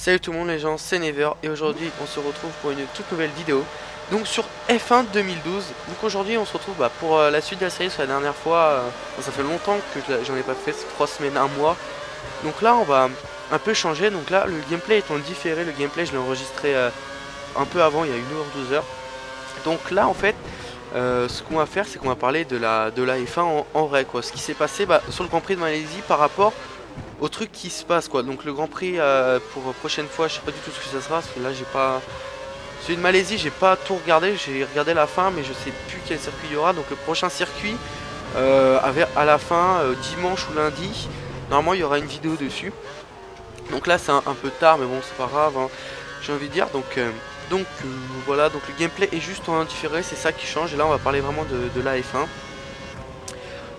Salut tout le monde les gens, c'est Never et aujourd'hui on se retrouve pour une toute nouvelle vidéo. Donc sur F1 2012. Donc aujourd'hui on se retrouve pour la suite de la série. Sur la dernière fois, ça fait longtemps que j'en ai pas fait, 3 semaines, un mois. Donc là on va un peu changer. Donc là le gameplay étant différé, le gameplay je l'ai enregistré un peu avant, il y a 1 heure, 2 heures. Donc là en fait ce qu'on va faire c'est qu'on va parler de la F1 en vrai quoi. Ce qui s'est passé sur le Grand Prix de Malaisie par rapport au truc qui se passe quoi. Donc le Grand Prix pour prochaine fois, je sais pas du tout ce que ça sera parce que là j'ai pas, celui de Malaisie j'ai pas tout regardé, j'ai regardé la fin mais je sais plus quel circuit il y aura. Donc le prochain circuit à la fin dimanche ou lundi, normalement il y aura une vidéo dessus. Donc là c'est un peu tard mais bon c'est pas grave hein, j'ai envie de dire. Donc voilà, donc le gameplay est juste en différé, c'est ça qui change et là on va parler vraiment de la F1.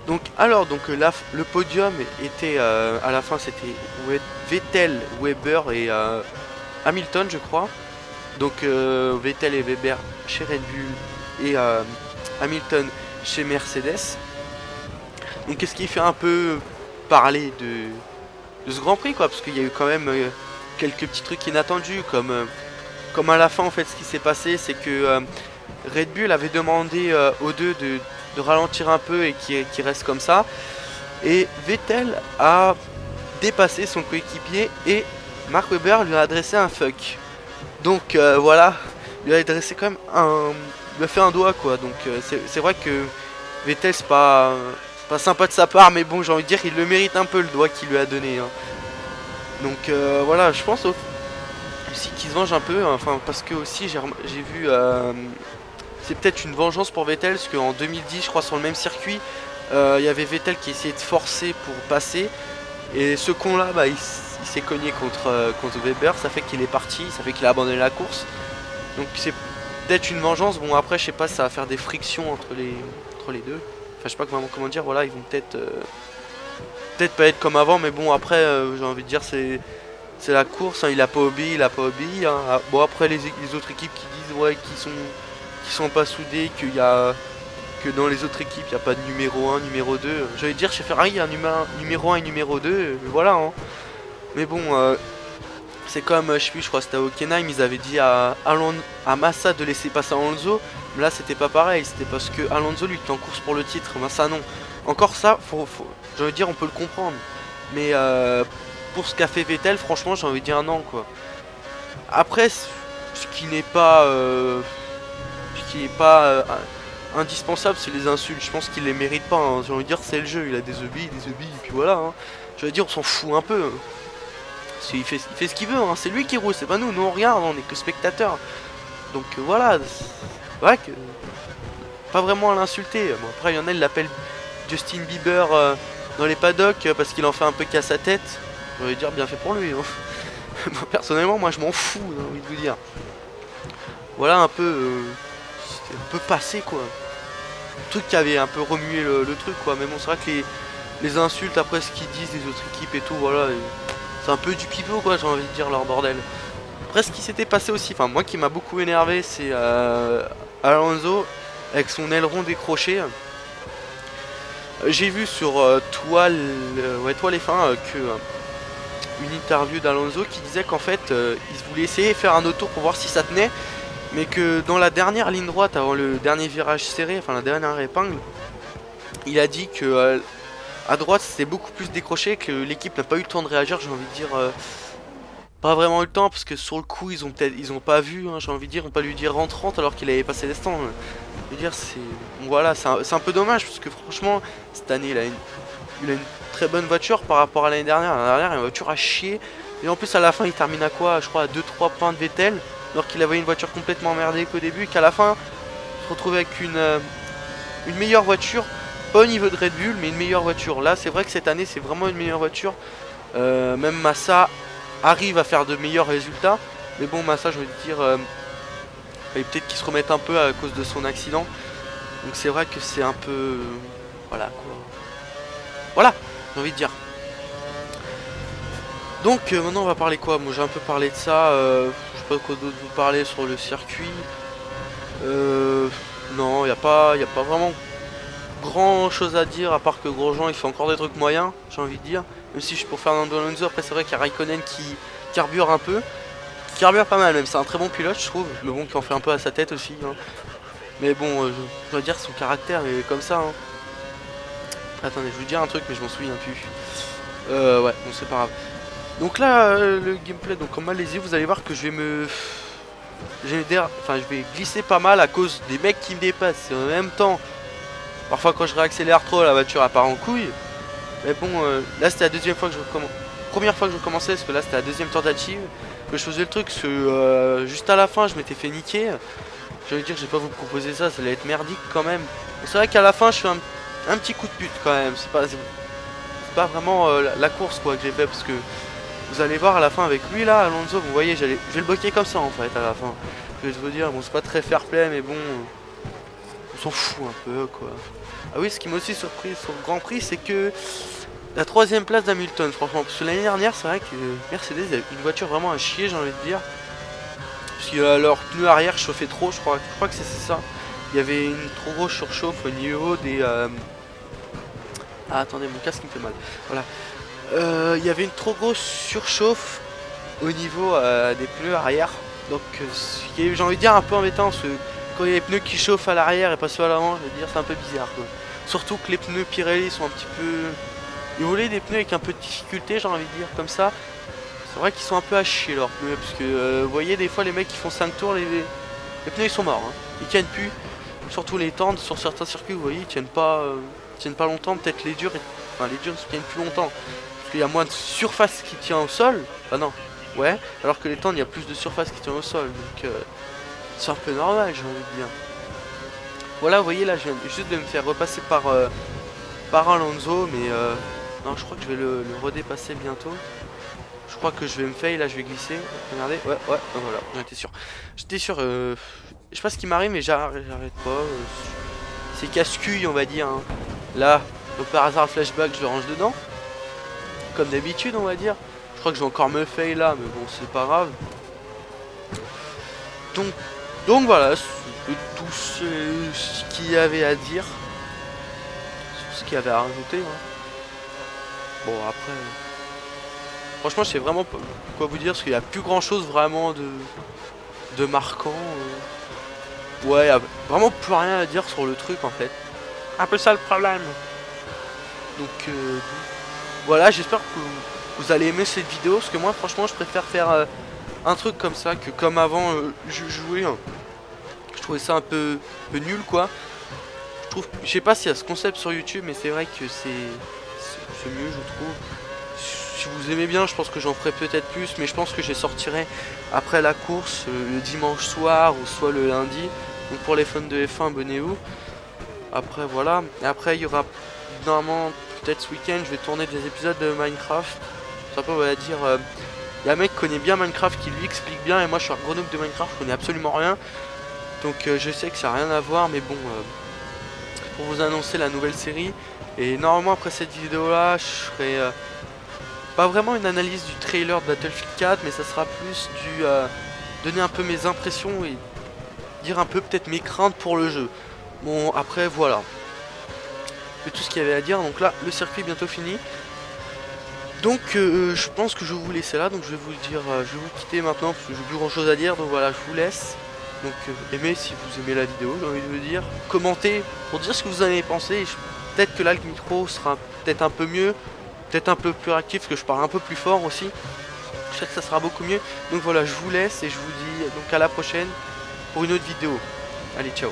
Donc le podium était à la fin c'était Vettel, Weber et Hamilton je crois. Donc Vettel et Weber chez Red Bull et Hamilton chez Mercedes. Donc qu'est-ce qui fait un peu parler de ce Grand Prix quoi, parce qu'il y a eu quand même quelques petits trucs inattendus comme à la fin en fait. Ce qui s'est passé c'est que Red Bull avait demandé aux deux de ralentir un peu et qui reste comme ça, et Vettel a dépassé son coéquipier et Mark Webber lui a adressé un fuck. Donc voilà, lui a adressé quand même lui a fait un doigt quoi. Donc c'est vrai que Vettel c'est pas sympa de sa part, mais bon j'ai envie de dire il le mérite un peu le doigt qu'il lui a donné hein. Donc voilà, je pense aussi qu'il se venge un peu, enfin parce que aussi j'ai vu c'est peut-être une vengeance pour Vettel, parce qu'en 2010 je crois sur le même circuit il y avait Vettel qui essayait de forcer pour passer, et ce con là il s'est cogné contre Weber, ça fait qu'il est parti, ça fait qu'il a abandonné la course. Donc c'est peut-être une vengeance. Bon après je sais pas, ça va faire des frictions entre les deux, enfin je sais pas vraiment comment dire. Voilà, ils vont peut-être pas être comme avant, mais bon après j'ai envie de dire c'est la course hein, il a pas obéi hein. Bon après les autres équipes qui disent ouais qui sont pas soudés, que dans les autres équipes il n'y a pas de numéro 1, numéro 2. J'allais dire chez Ferrari il y a un numéro 1 et numéro 2, voilà hein. Mais bon c'est comme je sais plus, je crois que c'était à Hockenheim, ils avaient dit à Massa de laisser passer Alonso, mais là c'était pas pareil, c'était parce que Alonso lui était en course pour le titre, Massa non. Encore ça j'ai envie de dire on peut le comprendre, mais pour ce qu'a fait Vettel franchement j'ai envie de dire non quoi. Après ce qui n'est pas indispensable c'est les insultes, je pense qu'il les mérite pas hein. J'ai envie de dire c'est le jeu, il a des obis et puis voilà hein. Je veux dire on s'en fout un peu. Il fait ce qu'il veut hein. C'est lui qui roule, c'est pas nous, on regarde, on est que spectateurs. Donc voilà, c'est vrai que pas vraiment à l'insulter. Bon, après il y en a, il l'appelle Justin Bieber dans les paddocks parce qu'il en fait un peu qu'à sa tête. Je veux dire bien fait pour lui hein. Personnellement moi je m'en fous, j'ai envie de vous dire. Voilà un peu c'était un peu passé quoi. Le truc qui avait un peu remué le truc quoi. Mais bon c'est vrai que les insultes après ce qu'ils disent les autres équipes et tout, voilà, c'est un peu du pipeau quoi, j'ai envie de dire, leur bordel. Après ce qui s'était passé aussi, enfin moi qui m'a beaucoup énervé, c'est Alonso avec son aileron décroché. J'ai vu sur Toile F1 que une interview d'Alonso qui disait qu'en fait il voulait essayer de faire un autre tour pour voir si ça tenait, mais que dans la dernière ligne droite avant le dernier virage serré, enfin la dernière épingle, il a dit que à droite c'était beaucoup plus décroché, que l'équipe n'a pas eu le temps de réagir. J'ai envie de dire pas vraiment eu le temps parce que sur le coup ils ont pas vu hein, j'ai envie de dire, on pas lui dire rentrante alors qu'il avait passé les stands. Je veux dire voilà, c'est un peu dommage parce que franchement cette année il a une très bonne voiture par rapport à l'année dernière. L'année dernière il a une voiture à chier, et en plus à la fin il termine à quoi, je crois à 2-3 points de Vettel, alors qu'il avait une voiture complètement merdée qu'au début, et qu'à la fin il se retrouve avec une meilleure voiture. Pas au niveau de Red Bull, mais une meilleure voiture. Là, c'est vrai que cette année, c'est vraiment une meilleure voiture. Même Massa arrive à faire de meilleurs résultats. Mais bon, Massa, je veux dire, peut-être qu'il se remette un peu à cause de son accident. Donc c'est vrai que c'est un peu... voilà, quoi. Voilà, j'ai envie de dire. Donc maintenant, on va parler quoi? Moi, j'ai un peu parlé de ça. Je sais pas quoi d'autre vous parler sur le circuit. Non, il n'y a pas vraiment grand chose à dire, à part que Grosjean il fait encore des trucs moyens, j'ai envie de dire. Même si je suis pour Fernando Alonso, après c'est vrai qu'il y a Raikkonen qui carbure un peu. carbure pas mal, même c'est un très bon pilote je trouve, mais bon qui en fait un peu à sa tête aussi hein. Mais bon je dois dire son caractère est comme ça hein. Attendez je vais vous dire un truc mais je m'en souviens plus. Ouais bon c'est pas grave. Donc là le gameplay donc en Malaisie vous allez voir que je vais me... je vais glisser pas mal à cause des mecs qui me dépassent. Et en même temps parfois quand je réaccélère trop la voiture elle part en couille. Mais bon là c'était la deuxième fois que je recommence. Première fois que je commençais parce que là c'était la deuxième tentative que je faisais le truc parce que juste à la fin je m'étais fait niquer. Je veux dire je vais pas vous proposer ça, ça allait être merdique quand même. C'est vrai qu'à la fin je fais un petit coup de pute quand même. C'est pas vraiment la course quoi que j'ai fait parce que vous allez voir à la fin avec lui là Alonso vous voyez je vais le bloquer comme ça en fait à la fin. Je vais vous dire bon c'est pas très fair play mais bon on s'en fout un peu quoi. Ah oui ce qui m'a aussi surpris sur le Grand Prix c'est que la troisième place d'Hamilton, franchement, parce que l'année dernière, c'est vrai que Mercedes avait une voiture vraiment à chier, j'ai envie de dire. Parce que leur pneu arrière chauffait trop, je crois que c'est ça. Il y avait une trop grosse surchauffe au niveau des... Ah, attendez, mon casque me fait mal. Voilà. Il y avait une trop grosse surchauffe au niveau des pneus arrière. Donc, j'ai envie de dire un peu embêtant, parce que quand il y a les pneus qui chauffent à l'arrière et pas ceux à l'avant, je veux dire, c'est un peu bizarre, quoi. Surtout que les pneus Pirelli sont un petit peu... Ils voulaient des pneus avec un peu de difficulté, j'ai envie de dire, comme ça. C'est vrai qu'ils sont un peu à chier leurs pneus, parce que vous voyez, des fois, les mecs qui font 5 tours, les pneus ils sont morts. Hein. Ils tiennent plus. Surtout les tendres, sur certains circuits, vous voyez, ils tiennent pas longtemps. Peut-être les durs, enfin, les durs tiennent plus longtemps. Parce qu'il y a moins de surface qui tient au sol. Ah non, ouais. Alors que les tendres, il y a plus de surface qui tient au sol. Donc, c'est un peu normal, j'ai envie de dire. Voilà, vous voyez, là, je viens juste de me faire repasser par Alonso, mais... non, je crois que je vais le redépasser bientôt. Je crois que je vais me fail, là je vais glisser. Regardez, ouais, voilà, j'étais sûr. J'étais sûr, je sais pas ce qui m'arrive, mais j'arrête pas. C'est casse-cuille, on va dire. Hein. Là, donc par hasard, le flashback, je le range dedans. Comme d'habitude, on va dire. Je crois que je vais encore me fail là, mais bon, c'est pas grave. Donc voilà, c'est tout ce qu'il y avait à dire. Ce qu'il y avait à rajouter. Hein. Bon après franchement je sais vraiment pas quoi vous dire parce qu'il n'y a plus grand chose vraiment de marquant ouais y a vraiment plus rien à dire sur le truc en fait, un peu ça le problème. Donc voilà, j'espère que vous allez aimer cette vidéo parce que moi franchement je préfère faire un truc comme ça que comme avant je jouais hein. Je trouvais ça un peu nul quoi. Je sais pas s'il y a ce concept sur YouTube mais c'est vrai que c'est mieux je trouve. Si vous aimez bien je pense que j'en ferai peut-être plus mais je pense que je les sortirai après la course le dimanche soir ou soit le lundi. Donc pour les fans de F1 abonnez-vous. Après voilà, et après il y aura normalement peut-être ce week-end je vais tourner des épisodes de Minecraft. C'est un peu on va dire il y a un mec qui connaît bien Minecraft qui lui explique bien et moi je suis un gros noob de Minecraft, je connais absolument rien. Donc je sais que ça n'a rien à voir mais bon pour vous annoncer la nouvelle série. Et normalement après cette vidéo là je ferai pas vraiment une analyse du trailer de Battlefield 4 mais ça sera plus du donner un peu mes impressions et dire un peu peut-être mes craintes pour le jeu. Bon après voilà, c'est tout ce qu'il y avait à dire. Donc là le circuit est bientôt fini. Donc je pense que je vais vous laisser là. Donc je vais vous dire, je vais vous quitter maintenant parce que j'ai plus grand chose à dire. Donc voilà, je vous laisse. Donc aimez si vous aimez la vidéo, j'ai envie de vous dire. Commentez pour dire ce que vous en avez pensé. Peut-être que là le micro sera peut-être un peu mieux, peut-être un peu plus réactif parce que je parle un peu plus fort aussi. Je sais que ça sera beaucoup mieux. Donc voilà, je vous laisse et je vous dis donc à la prochaine pour une autre vidéo. Allez, ciao.